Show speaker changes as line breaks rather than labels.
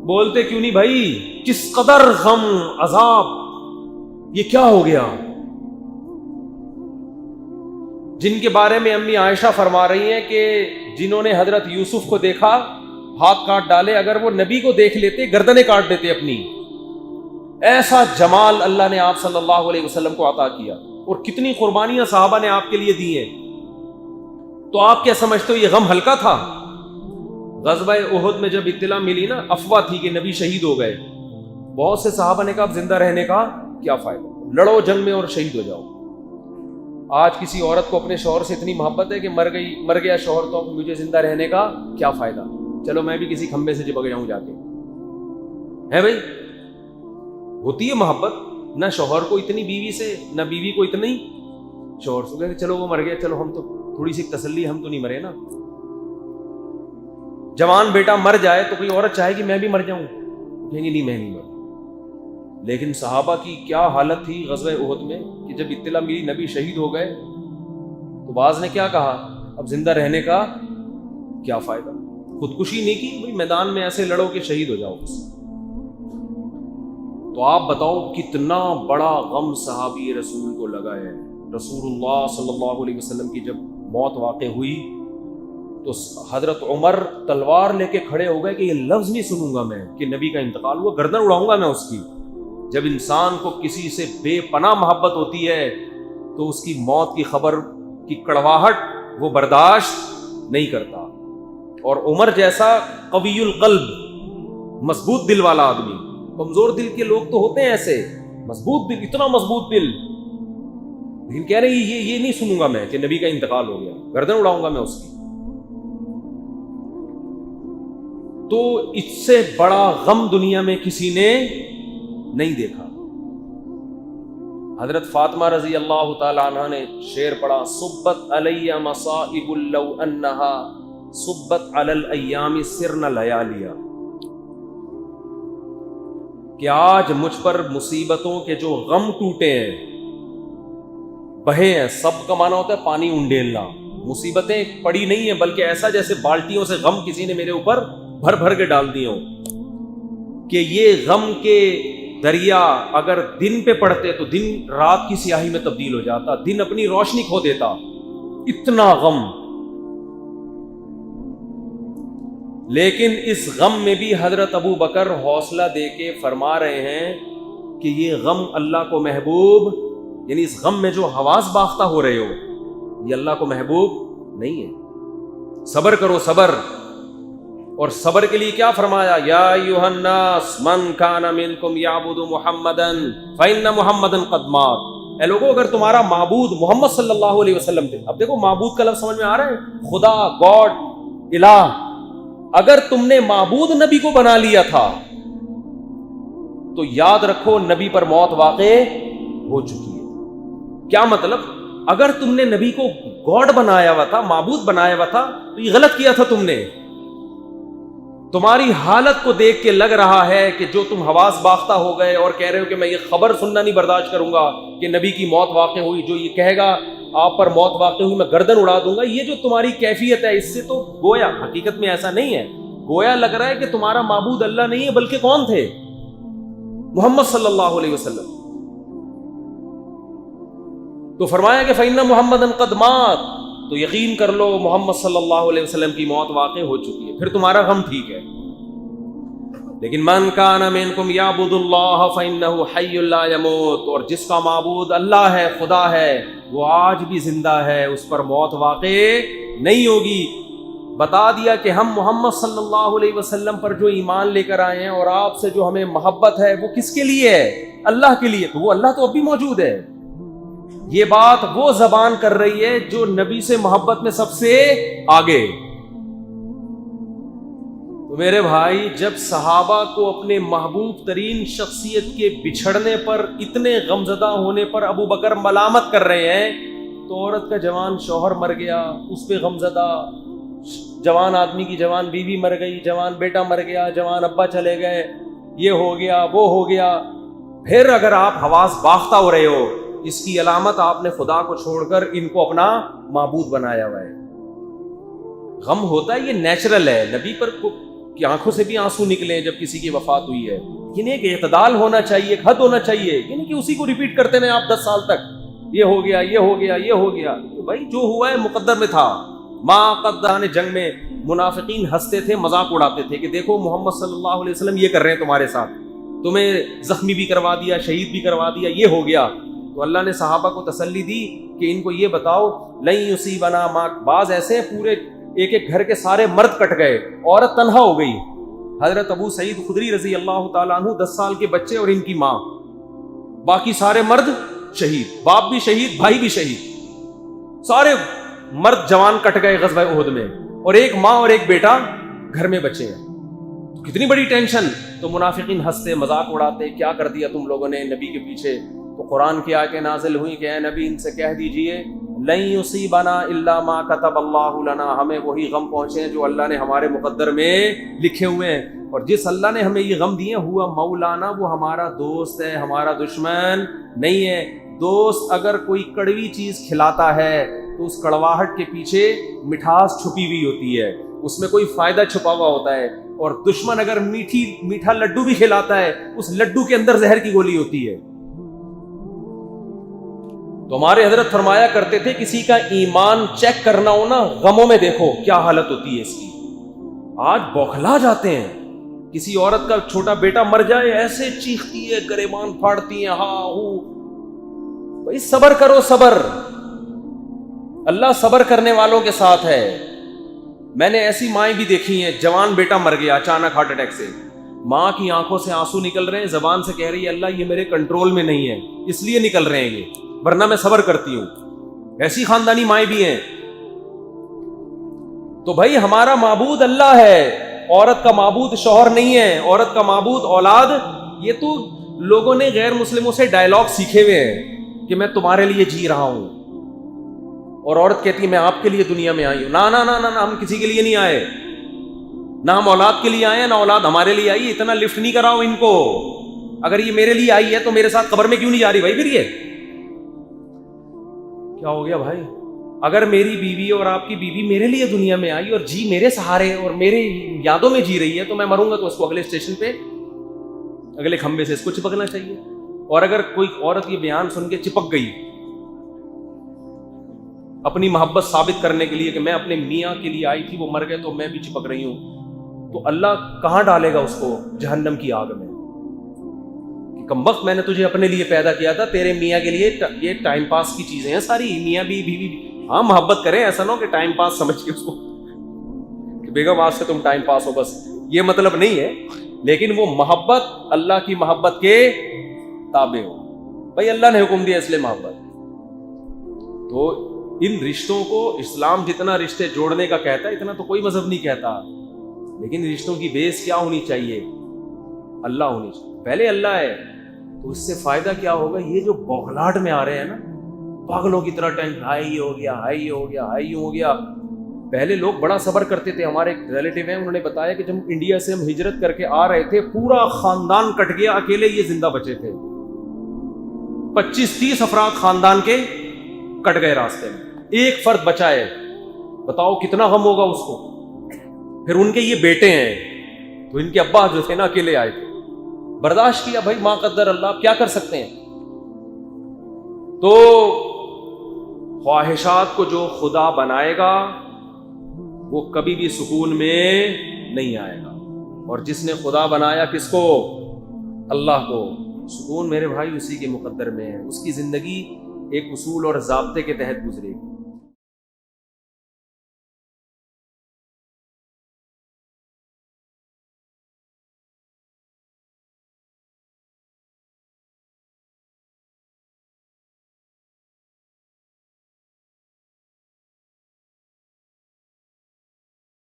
بولتے کیوں نہیں بھائی؟ کس قدر غم، عذاب، یہ کیا ہو گیا؟ جن کے بارے میں امی عائشہ فرما رہی ہیں کہ جنہوں نے حضرت یوسف کو دیکھا ہاتھ کاٹ ڈالے، اگر وہ نبی کو دیکھ لیتے گردنیں کاٹ دیتے اپنی. ایسا جمال اللہ نے آپ صلی اللہ علیہ وسلم کو عطا کیا، اور کتنی قربانیاں صحابہ نے آپ کے لیے دی ہیں. تو آپ کیا سمجھتے ہو یہ غم ہلکا تھا؟ غزوہ احد میں جب اطلاع ملی نا، افواہ تھی کہ نبی شہید ہو گئے، بہت سے صحابہ نے کہا اب زندہ رہنے کا کیا فائدہ، لڑو جنگ میں اور شہید ہو جاؤ. آج کسی عورت کو اپنے شوہر سے اتنی محبت ہے کہ مر گیا شوہر تو مجھے زندہ رہنے کا کیا فائدہ، چلو میں بھی کسی کھمبے سے چپک جاؤں جا کے. ہے بھائی، ہوتی ہے محبت، نہ شوہر کو اتنی بیوی سے، نہ بیوی کو اتنی شوہر سے، کہ چلو وہ مر گیا، چلو ہم تو تھوڑی سی تسلی، ہم تو نہیں مرے نا. جوان بیٹا مر جائے تو کوئی عورت چاہے کہ میں بھی مر جاؤں، کہیں گے نہیں میں نہیں مر. لیکن صحابہ کی کیا حالت تھی غزوہ احد میں کہ جب اطلاع ملی نبی شہید ہو گئے تو بعض نے کیا کہا، اب زندہ رہنے کا کیا فائدہ، خودکشی نہیں کی، بھائی میدان میں ایسے لڑو کہ شہید ہو جاؤ بس. تو آپ بتاؤ کتنا بڑا غم صحابی رسول کو لگا ہے. رسول اللہ صلی اللہ علیہ وسلم کی جب موت واقع ہوئی تو حضرت عمر تلوار لے کے کھڑے ہو گئے کہ یہ لفظ نہیں سنوں گا میں کہ نبی کا انتقال ہوا، گردن اڑاؤں گا میں اس کی. جب انسان کو کسی سے بے پناہ محبت ہوتی ہے تو اس کی موت کی خبر کی کڑواہٹ وہ برداشت نہیں کرتا. اور عمر جیسا قوی القلب، مضبوط دل والا آدمی، کمزور دل کے لوگ تو ہوتے ہیں ایسے، مضبوط دل، اتنا مضبوط دل، لیکن کہہ رہے ہیں یہ نہیں سنوں گا میں کہ نبی کا انتقال ہو گیا، گردن اڑاؤں گا میں اس کی. تو اس سے بڑا غم دنیا میں کسی نے نہیں دیکھا. حضرت فاطمہ رضی اللہ تعالی عنہ نے شعر پڑھا، صبت علی مصائب لو انہا صبت علی الایام سرن لیالیا، کہ آج مجھ پر مصیبتوں کے جو غم ٹوٹے ہیں، بہے ہیں، سب کا معنی ہوتا ہے پانی انڈیلنا، مصیبتیں پڑی نہیں ہیں بلکہ ایسا جیسے بالٹیوں سے غم کسی نے میرے اوپر بھر بھر کے ڈال دیے ہوں، کہ یہ غم کے دریا اگر دن پہ پڑتے تو دن رات کی سیاہی میں تبدیل ہو جاتا، دن اپنی روشنی کھو دیتا، اتنا غم. لیکن اس غم میں بھی حضرت ابو بکر حوصلہ دے کے فرما رہے ہیں کہ یہ غم اللہ کو محبوب، یعنی اس غم میں جو حواس باختہ ہو رہے ہو یہ اللہ کو محبوب نہیں ہے. صبر کرو صبر. اور صبر کے لیے کیا فرمایا، یا ایھا الناس من کان منکم یعبد محمدا فإن محمدا قد مات. اے لوگوں اگر تمہارا معبود محمد صلی اللہ علیہ وسلم تھے، اب دیکھو معبود کا لفظ سمجھ میں آ رہا ہے، خدا، گاڈ، الہ، اگر تم نے معبود نبی کو بنا لیا تھا تو یاد رکھو نبی پر موت واقع ہو چکی ہے. کیا مطلب؟ اگر تم نے نبی کو گاڈ بنایا ہوا تھا، معبود بنایا ہوا تھا، تو یہ غلط کیا تھا تم نے. تمہاری حالت کو دیکھ کے لگ رہا ہے کہ جو تم حواس باختہ ہو گئے اور کہہ رہے ہو کہ میں یہ خبر سننا نہیں برداشت کروں گا کہ نبی کی موت واقع ہوئی، جو یہ کہے گا آپ پر موت واقع ہوئی میں گردن اڑا دوں گا، یہ جو تمہاری کیفیت ہے اس سے تو گویا حقیقت میں ایسا نہیں ہے، گویا لگ رہا ہے کہ تمہارا معبود اللہ نہیں ہے بلکہ کون تھے؟ محمد صلی اللہ علیہ وسلم. تو فرمایا کہ فإن محمدًا قد مات، تو یقین کر لو محمد صلی اللہ علیہ وسلم کی موت واقع ہو چکی ہے، پھر تمہارا غم ٹھیک ہے. لیکن من کان منکم یعبد اللہ فإنہ حی لا یموت، اور جس کا معبود اللہ ہے، خدا ہے، وہ آج بھی زندہ ہے، اس پر موت واقع نہیں ہوگی. بتا دیا کہ ہم محمد صلی اللہ علیہ وسلم پر جو ایمان لے کر آئے ہیں اور آپ سے جو ہمیں محبت ہے وہ کس کے لیے ہے؟ اللہ کے لیے. تو وہ اللہ تو اب بھی موجود ہے. یہ بات وہ زبان کر رہی ہے جو نبی سے محبت میں سب سے آگے. تو میرے بھائی، جب صحابہ کو اپنے محبوب ترین شخصیت کے بچھڑنے پر، اتنے غمزدہ ہونے پر ابو بکر ملامت کر رہے ہیں، تو عورت کا جوان شوہر مر گیا اس پہ غمزدہ، جوان آدمی کی جوان بیوی مر گئی، جوان بیٹا مر گیا، جوان ابا چلے گئے، یہ ہو گیا وہ ہو گیا. پھر اگر آپ حواس باختہ ہو رہے ہو، اس کی علامت آپ نے خدا کو چھوڑ کر ان کو اپنا معبود بنایا ہوا ہے. غم ہوتا ہے، یہ نیچرل ہے. نبی پر کی آنکھوں سے بھی آنسو نکلے جب کسی کی وفات ہوئی ہے، لیکن ایک اعتدال ہونا چاہیے، ایک حد ہونا چاہیے، یعنی کہ اسی کو ریپیٹ کرتے رہے آپ 10 سال تک، یہ ہو گیا یہ ہو گیا یہ ہو گیا. تو بھائی جو ہوا ہے مقدر میں تھا. ما قدر جنگ میں منافقین ہنستے تھے، مذاق اڑاتے تھے کہ دیکھو محمد صلی اللہ علیہ وسلم یہ کر رہے ہیں تمہارے ساتھ، تمہیں زخمی بھی کروا دیا، شہید بھی کروا دیا، یہ ہو گیا. تو اللہ نے صحابہ کو تسلی دی کہ ان کو یہ بتاؤ لن یصیبنا ما، بعض ایسے ہیں پورے ایک ایک گھر کے سارے مرد کٹ گئے، عورت تنہا ہو گئی. حضرت ابو سعید خدری رضی اللہ تعالیٰ عنہ 10 سال کے بچے اور ان کی ماں، باقی سارے مرد شہید، باپ بھی شہید، بھائی بھی شہید، سارے مرد جوان کٹ گئے غزوہ احد میں، اور ایک ماں اور ایک بیٹا گھر میں بچے ہیں. کتنی بڑی ٹینشن. تو منافقین ہنستے، مذاق اڑاتے، کیا کر دیا تم لوگوں نے نبی کے پیچھے. تو قرآن کی آیتیں نازل ہوئی کہ اے نبی ان سے کہہ دیجئے لن یصیبنا الا ما کتب اللہ لنا، ہمیں وہی غم پہنچے ہیں جو اللہ نے ہمارے مقدر میں لکھے ہوئے ہیں. اور جس اللہ نے ہمیں یہ غم دیے ہوا مولانا، وہ ہمارا دوست ہے، ہمارا دشمن نہیں ہے. دوست اگر کوئی کڑوی چیز کھلاتا ہے تو اس کڑواہٹ کے پیچھے مٹھاس چھپی ہوئی ہوتی ہے، اس میں کوئی فائدہ چھپا ہوا ہوتا ہے. اور دشمن اگر میٹھا لڈو بھی کھلاتا ہے، اس لڈو کے اندر زہر کی گولی ہوتی ہے. تو ہمارے حضرت فرمایا کرتے تھے کسی کا ایمان چیک کرنا ہو نا، غموں میں دیکھو کیا حالت ہوتی ہے اس کی. آج بوکھلا جاتے ہیں. کسی عورت کا چھوٹا بیٹا مر جائے ایسے چیختی ہے، گریبان پھاڑتی ہیں، ہاں ہو. بھائی صبر کرو، صبر. اللہ صبر کرنے والوں کے ساتھ ہے. میں نے ایسی مائیں بھی دیکھی ہیں، جوان بیٹا مر گیا اچانک ہارٹ اٹیک سے، ماں کی آنکھوں سے آنسو نکل رہے ہیں، زبان سے کہہ رہی ہے اللہ یہ میرے کنٹرول میں نہیں ہے، اس لیے نکل رہے ہیں یہ، ورنہ میں صبر کرتی ہوں. ایسی خاندانی مائیں بھی ہیں. تو بھائی ہمارا معبود اللہ ہے، عورت کا معبود شوہر نہیں ہے، عورت کا معبود اولاد. یہ تو لوگوں نے غیر مسلموں سے ڈائلاگ سیکھے ہوئے ہیں کہ میں تمہارے لیے جی رہا ہوں، اور عورت کہتی ہے میں آپ کے لیے دنیا میں آئی ہوں. نہ نہ نہ نہ، ہم کسی کے لیے نہیں آئے، نہ ہم اولاد کے لیے آئے ہیں، نہ اولاد ہمارے لیے آئی. اتنا لفٹ نہیں کراؤ ان کو. اگر یہ میرے لیے آئی ہے تو میرے ساتھ قبر میں کیوں نہیں جا رہی بھائی؟ پھر یہ کیا ہو گیا بھائی؟ اگر میری بیوی اور آپ کی بیوی میرے لیے دنیا میں آئی اور جی میرے سہارے اور میرے یادوں میں جی رہی ہے، تو میں مروں گا تو اس کو اگلے اسٹیشن پہ، اگلے کھمبے سے اس کو چپکنا چاہیے. اور اگر کوئی عورت یہ بیان سن کے چپک گئی اپنی محبت ثابت کرنے کے لیے کہ میں اپنے میاں کے لیے آئی تھی، وہ مر گئے تو میں بھی چپک رہی ہوں، تو اللہ کہاں ڈالے گا اس کو؟ جہنم کی آگ میں. کم وقت، میں نے تجھے اپنے لیے پیدا کیا تھا، تیرے میاں کے لیے یہ ٹائم پاس کی چیزیں ہیں ساری. میاں بھی بیوی بھی ہاں محبت کریں، ایسا نہ ہو کہ ٹائم پاس سمجھ کے اس کو کہ بیگم آج سے تم ٹائم پاس ہو، بس یہ مطلب نہیں ہے. لیکن وہ محبت اللہ کی محبت کے تابع ہو. بھائی اللہ نے حکم دیا اس لیے محبت. تو ان رشتوں کو اسلام جتنا رشتے جوڑنے کا کہتا ہے اتنا تو کوئی مذہب نہیں کہتا. لیکن رشتوں کی بیس کیا ہونی چاہیے؟ اللہ ہونی چاہیے. پہلے اللہ ہے تو اس سے فائدہ کیا ہوگا؟ یہ جو بوکھلاہٹ میں آ رہے ہیں نا پاگلوں کی طرح، ٹینشن، ہائی ہو گیا، ہائی ہو گیا، ہائی ہو گیا. پہلے لوگ بڑا صبر کرتے تھے. ہمارے ایک ریلیٹیو ہیں، انہوں نے بتایا کہ جب انڈیا سے ہم ہجرت کر کے آ رہے تھے پورا خاندان کٹ گیا، اکیلے یہ زندہ بچے تھے. 25-30 افراد خاندان کے کٹ گئے راستے میں، ایک فرد بچا ہے. بتاؤ کتنا غم ہوگا اس کو. پھر ان کے یہ بیٹے ہیں تو ان کے ابا جو تھے نا اکیلے آئے تھے، برداشت کیا. بھائی ما قدر اللہ، کیا کر سکتے ہیں. تو خواہشات کو جو خدا بنائے گا وہ کبھی بھی سکون میں نہیں آئے گا، اور جس نے خدا بنایا کس کو؟ اللہ کو. سکون میرے بھائی اسی کے مقدر میں ہے. اس کی زندگی ایک اصول اور ضابطے کے تحت گزرے گی.